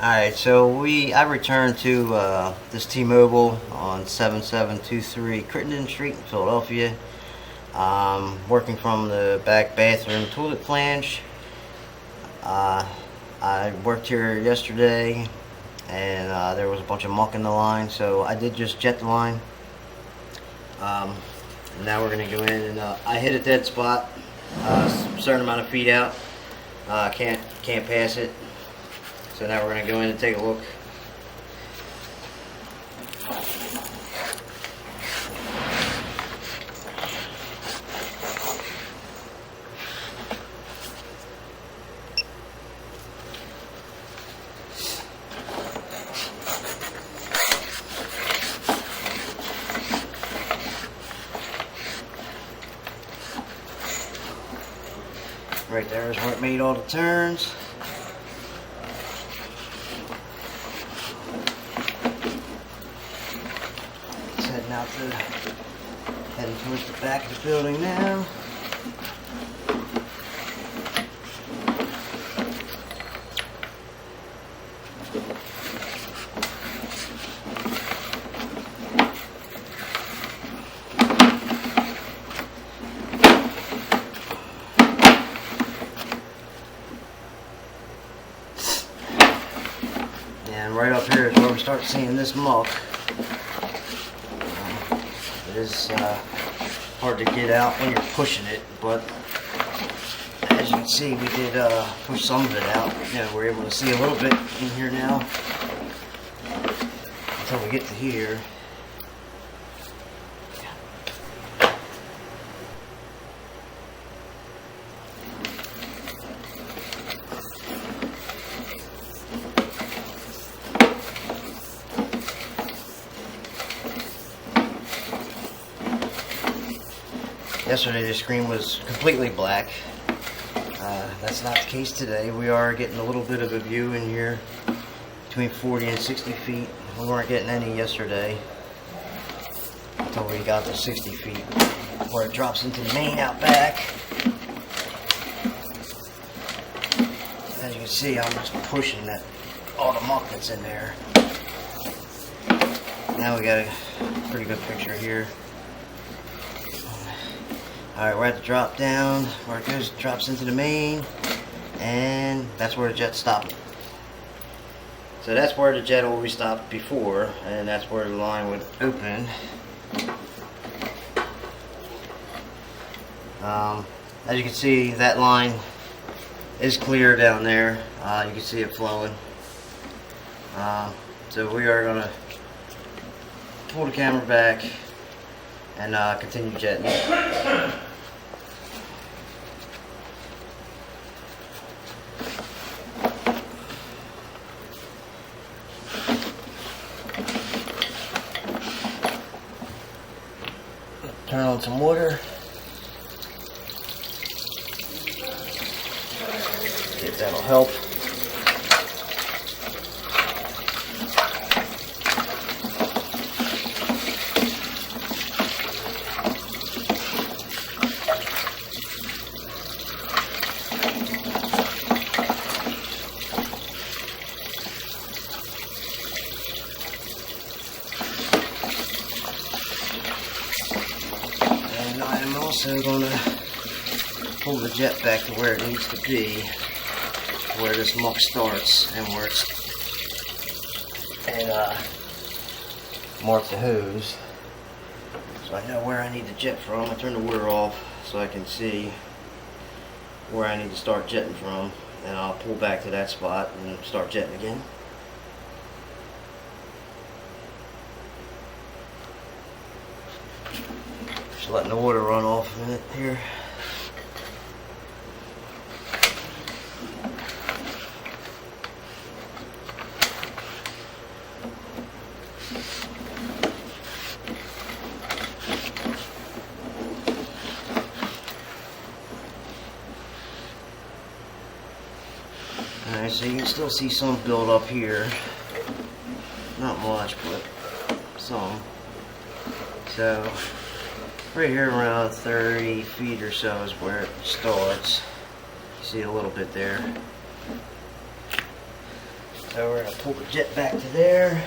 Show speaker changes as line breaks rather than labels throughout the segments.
Alright, so I returned to this T-Mobile on 7723 Crittenden Street in Philadelphia. Working from the back bathroom toilet flange. I worked here yesterday and there was a bunch of muck in the line, so I did just jet the line. Now we're going to go in and I hit a dead spot, a certain amount of feet out. Can't pass it. So now we're going to go in and take a look. Right there is where it made all the turns. Heading towards the back of the building now. And right up here is where we start seeing this muck. It is hard to get out when you're pushing it, but as you can see, we did push some of it out. We're able to see a little bit in here now until we get to here. Yesterday the screen was completely black. That's not the case today. We are getting a little bit of a view in here between 40 and 60 feet. We weren't getting any yesterday until we got to 60 feet where it drops into the main out back. As you can see, I'm just pushing all the muck that's in there. Now we got a pretty good picture here. Alright, we're at the drop down where it drops into the main, and that's where the jet stopped. So that's where the jet always stopped before, and that's where the line would open. As you can see, that line is clear down there. You can see it flowing. So we are going to pull the camera back and continue jetting. Turn on some water. See if that'll help. I'm also going to pull the jet back to where it needs to be, where this muck starts, and mark the hose so I know where I need to jet from. I turn the water off so I can see where I need to start jetting from, and I'll pull back to that spot and start jetting again. Just letting the water run off a minute here. Alright, so you can still see some build up here. Not much, but some. So right here around 30 feet or so is where it starts. You see a little bit there. So we're going to pull the jet back to there.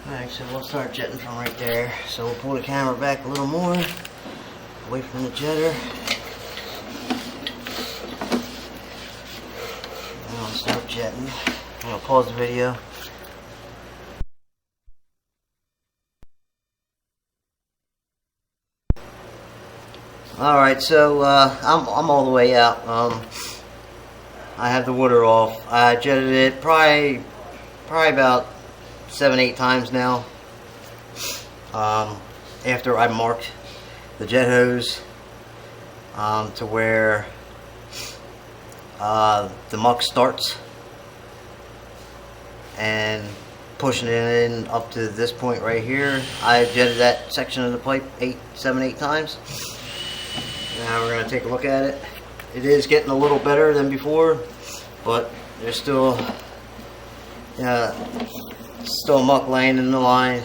Alright, so we'll start jetting from right there. So we'll pull the camera back a little more, away from the jetter. And I'll start jetting. I'm going to pause the video. Alright, so I'm all the way out. I have the water off. I jetted it probably about 7-8 times now. After I marked the jet hose to where the muck starts, and pushing it in up to this point right here, I jetted that section of the pipe 7-8 times. Now we're going to take a look at it. It is getting a little better than before, but there's still muck laying in the line,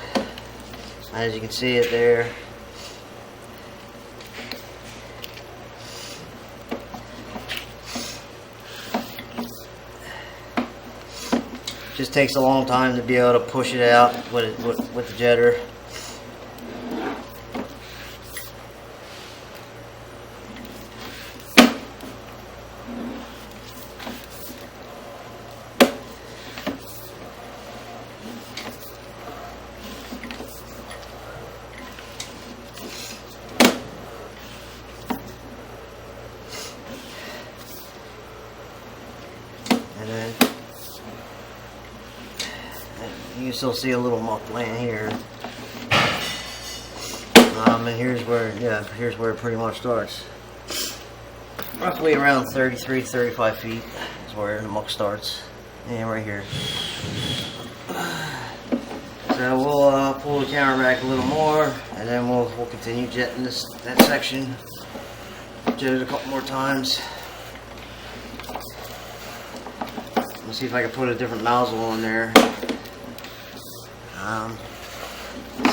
as you can see it there. Just takes a long time to be able to push it out with the jetter. And then you can still see a little muck laying here. And here's where it pretty much starts. Roughly around 33, 35 feet is where the muck starts. And right here. So we'll pull the camera back a little more, and then we'll continue jetting that section. Jet it a couple more times. Let's see if I can put a different nozzle on there.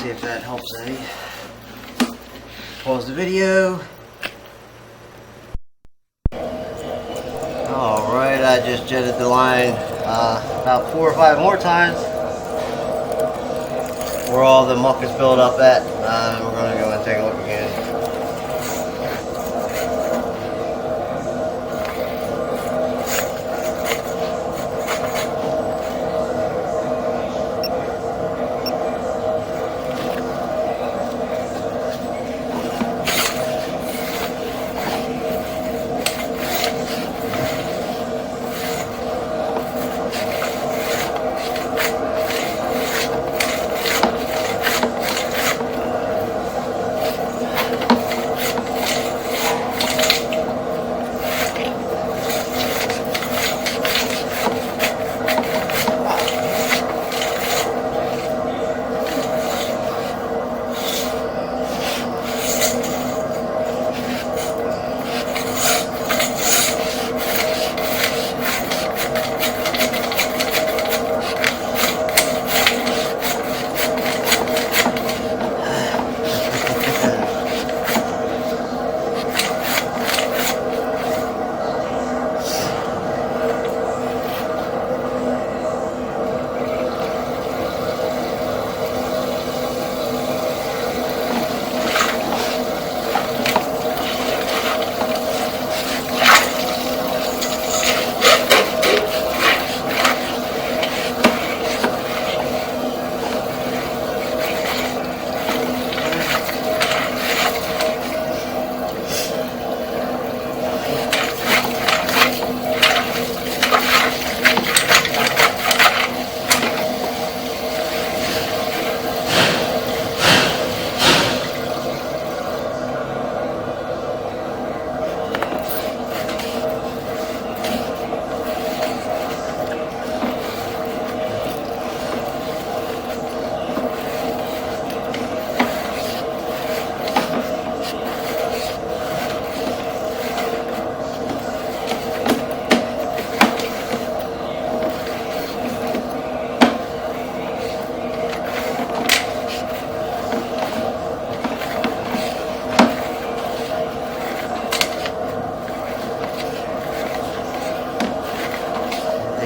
See if that helps any. Pause the video. Alright, I just jetted the line about 4 or 5 more times where all the muck is built up at. We're going to go and take a look again.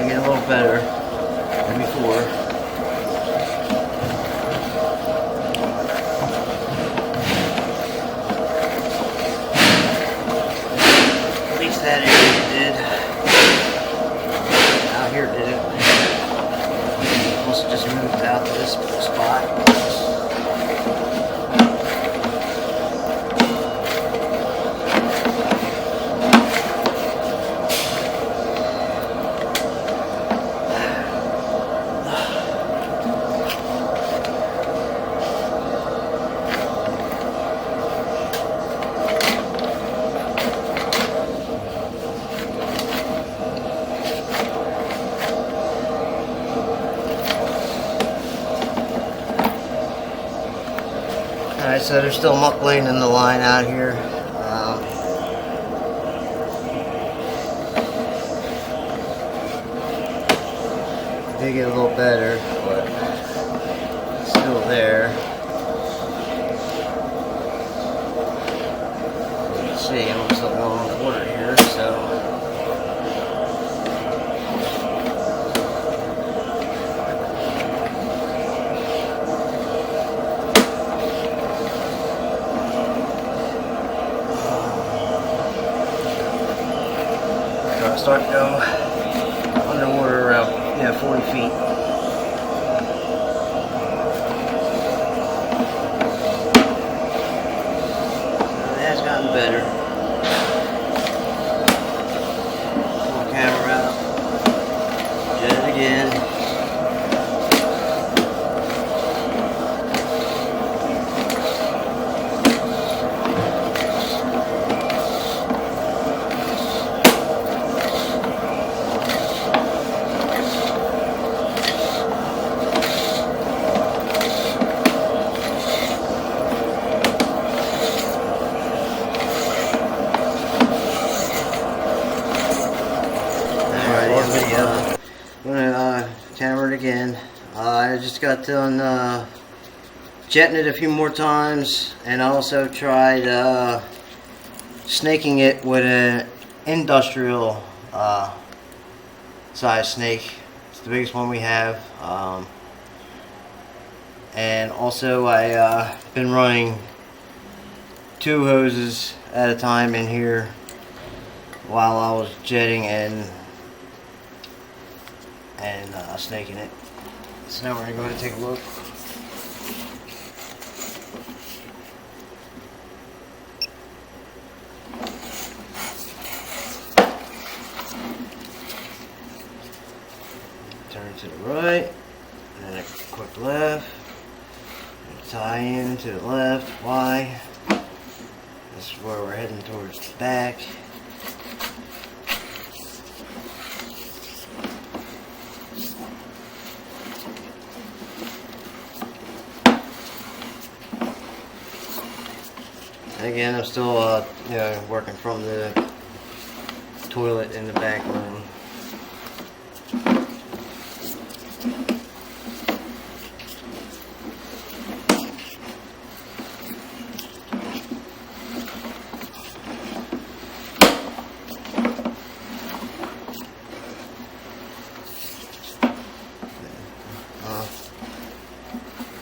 starting to get a little better than before. At least that area did. Out here didn't. Must have just moved out to this spot. Alright, so there's still muck laying in the line out here. Did get a little better, but it's still there. You can see I'm still going on the water here, so. Start to go underwater around 40 feet. It has gotten better. Pull the camera out. Jet it again. I'm gonna camera it again. I just got done jetting it a few more times, and I also tried snaking it with an industrial size snake. It's the biggest one we have. And also I been running 2 hoses at a time in here while I was jetting and snaking it. So now we're going to go ahead and take a look. Turn to the right, and then a quick left, and tie in to the left, Y. This is where we're heading towards the back. Again, I'm still working from the toilet in the back room.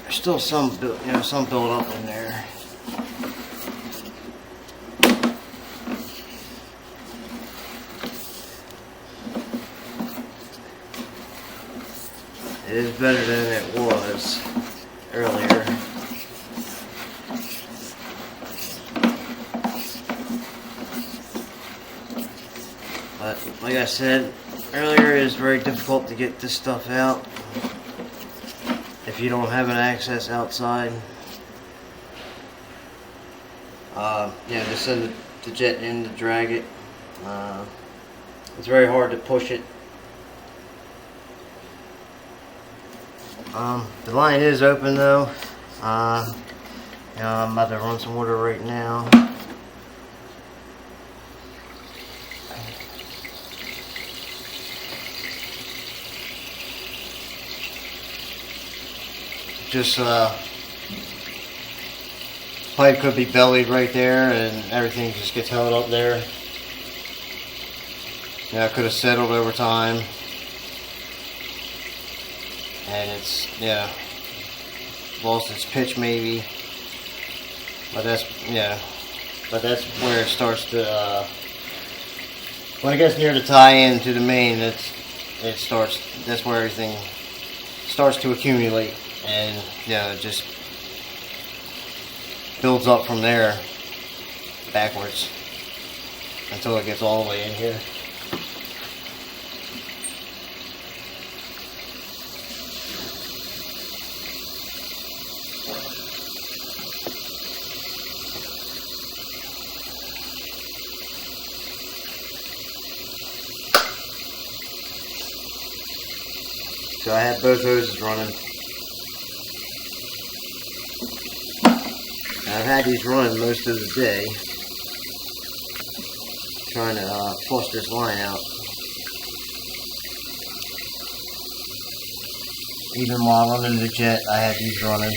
There's still some build up in there. It is better than it was earlier. But like I said earlier, it is very difficult to get this stuff out if you don't have an access outside. Just send the jet in to drag it. It's very hard to push it. The line is open though. I'm about to run some water right now. Just pipe could be bellied right there, and everything just gets held up there. It could have settled over time. and it's, yeah, lost its pitch maybe, but that's, yeah, but that's where it starts to, when it gets near the tie-in to the main, that's where everything starts to accumulate, and yeah, it just builds up from there backwards until it gets all the way in here. So I have both hoses running. I've had these running most of the day, trying to flush this line out. Even while running the jet, I had these running.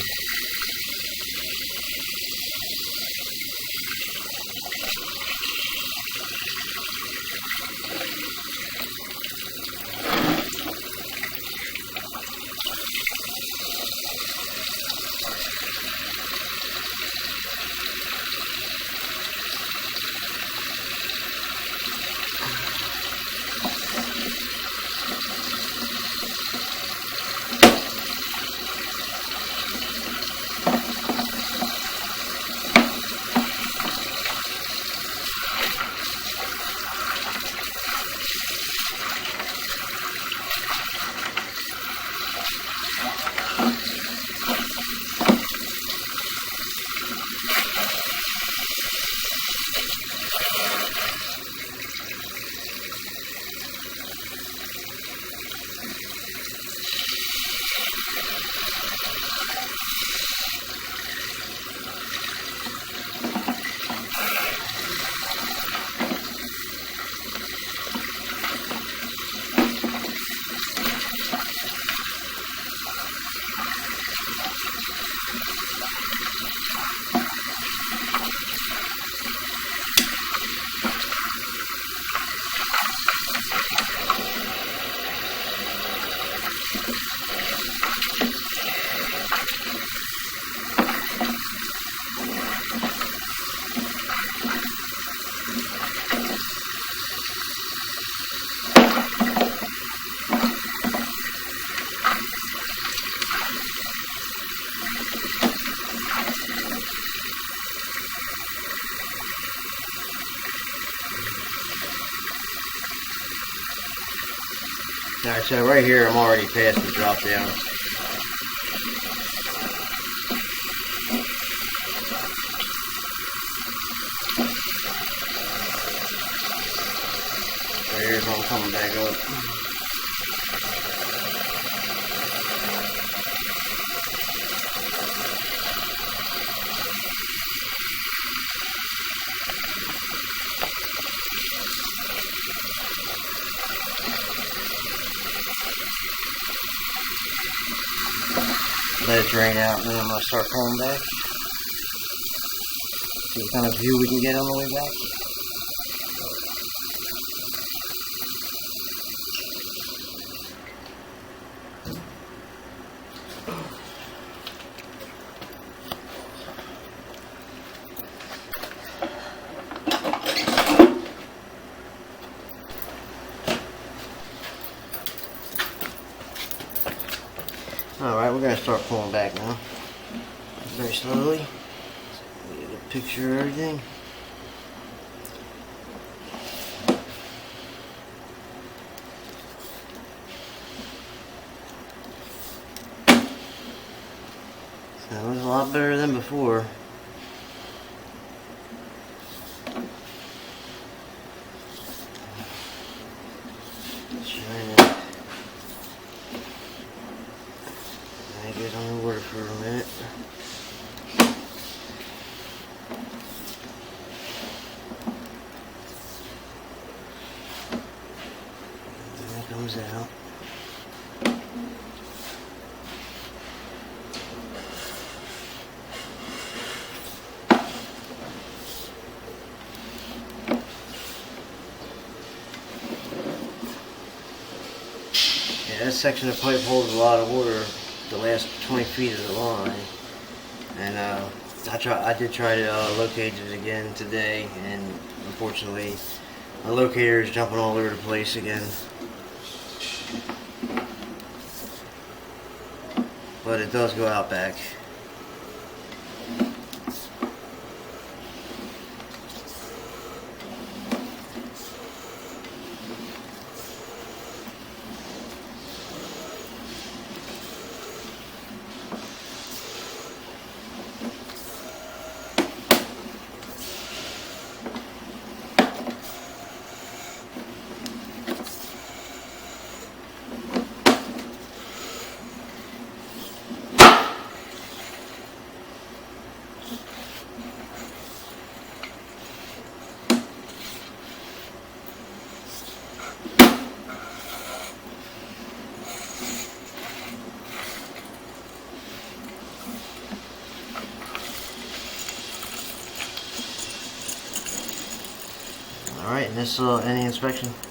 Alright, so right here I'm already past the drop down. So here's where I'm coming back up. Let it drain out, and then I'm going to start pulling back. See what kind of view we can get on the way back. Alright, we're going to start pulling back now. Very slowly. Get a picture of everything. So that was a lot better than before. Get on the water for a minute. And then it comes out. Yeah, this section of pipe holds a lot of water, the last 20 feet of the line. And I did try to locate it again today, and unfortunately my locator is jumping all over the place again. But it does go out back. Alright, and this will end the inspection.